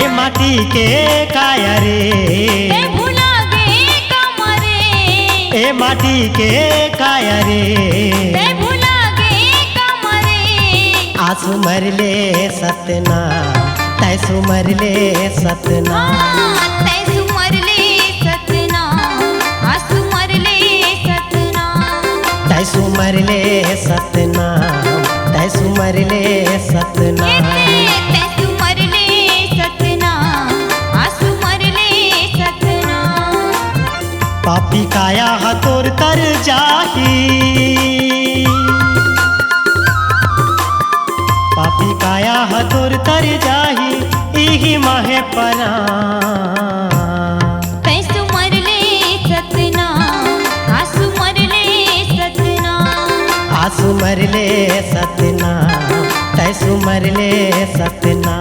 ए माटी के काया रे ते भुला गए कमरे ए माटी के काया रे ते भुला गए कमरे आंसू मरले सतना तैसू मरले सतना तैसू मरले सतना आंसू मरले सतना तैसू मरले सतना तैसू मरले सतना तैसू मरले सतना आंसू मरले सतना पापी काया हतोर तर जाही पापी काया हतोर तर जाही इही माहे परा तैसू मरले सतना आंसू मरले सतना आंसू मरले सतना तैसू मरले सतना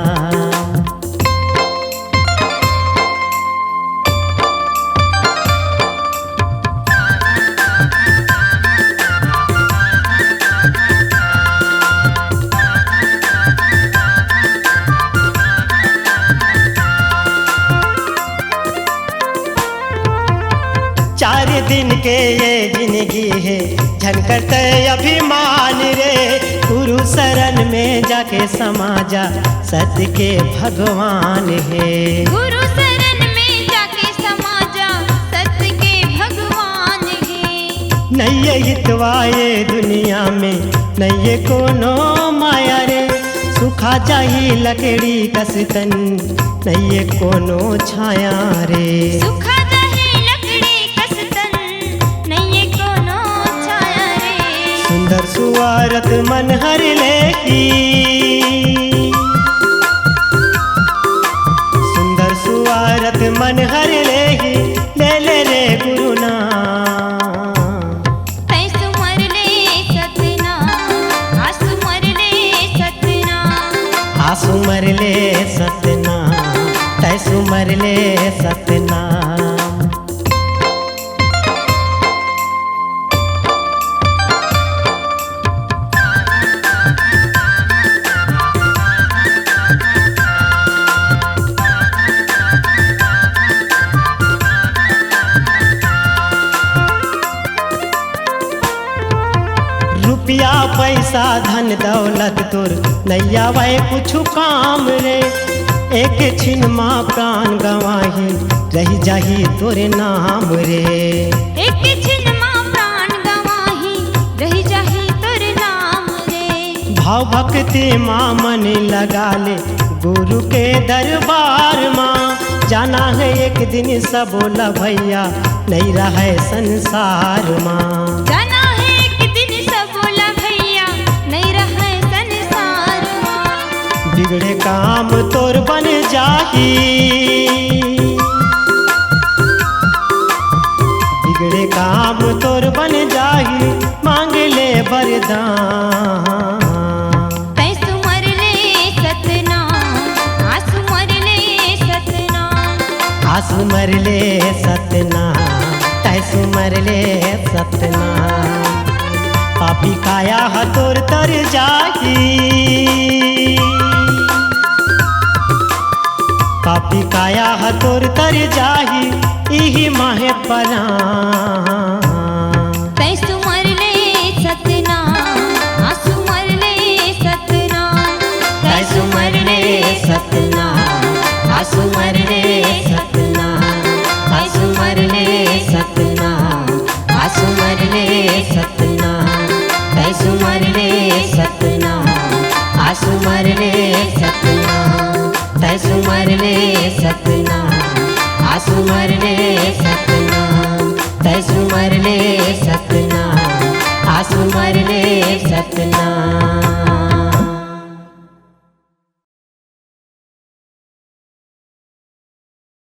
चार दिन के ये जिंदगी है झनकट अभिमान रे गुरु शरण में जाके समाजा सत्य के भगवान है गुरु शरण में जाके समाजा सत्य के भगवान है नैये हितवाए दुनिया में नैये कोनो माया रे सुखा जाही लकड़ी कसतन नैये कोनो छाया रे सुखा सुंदर सुवारत मन हर लेकी सुंदर सुवारत मन हर लेही ले ले रे गुरु नाम तैसू मरले सतना आंसू मरले सतना आंसू मरले सतना तैसू मरले सतना रुपया पैसा धन दौलत तोर नैया वह कुछ काम रे एक छिन माँ प्राण गवाही रही जाही तोरे नाम रे एक छिन माँ प्राण गवाही रही जाही तोरे नाम रे भाव भक्ति माँ मन लगा ले गुरु के दरबार माँ जाना है एक दिन सब बोला भैया नहीं रहा संसार माँ जाना है एक दिन सब बोला भैया नहीं रहा संसार माँ बिगड़े काम तोर बन जाही बिगड़े काम तोर बन जाही मांग ले वरदान तैसू मरले सतना आंसू मरले सतना आंसू मरले सतना तैसू मरले सतना पापी काया हतोर तर जाही पापी काया हतोर तर जाही इही माहे परा तैसू मरले सतना आंसू मरले सतना तैसू मरले सतना आंसू मरले सतना आंसू मरले सतना आंसू मरले सतना तैसू मरले सतना आंसू मरले सतना तैसू मरले सतना आंसू मरले सतना तैसू मरले सतना आंसू मरले सतना।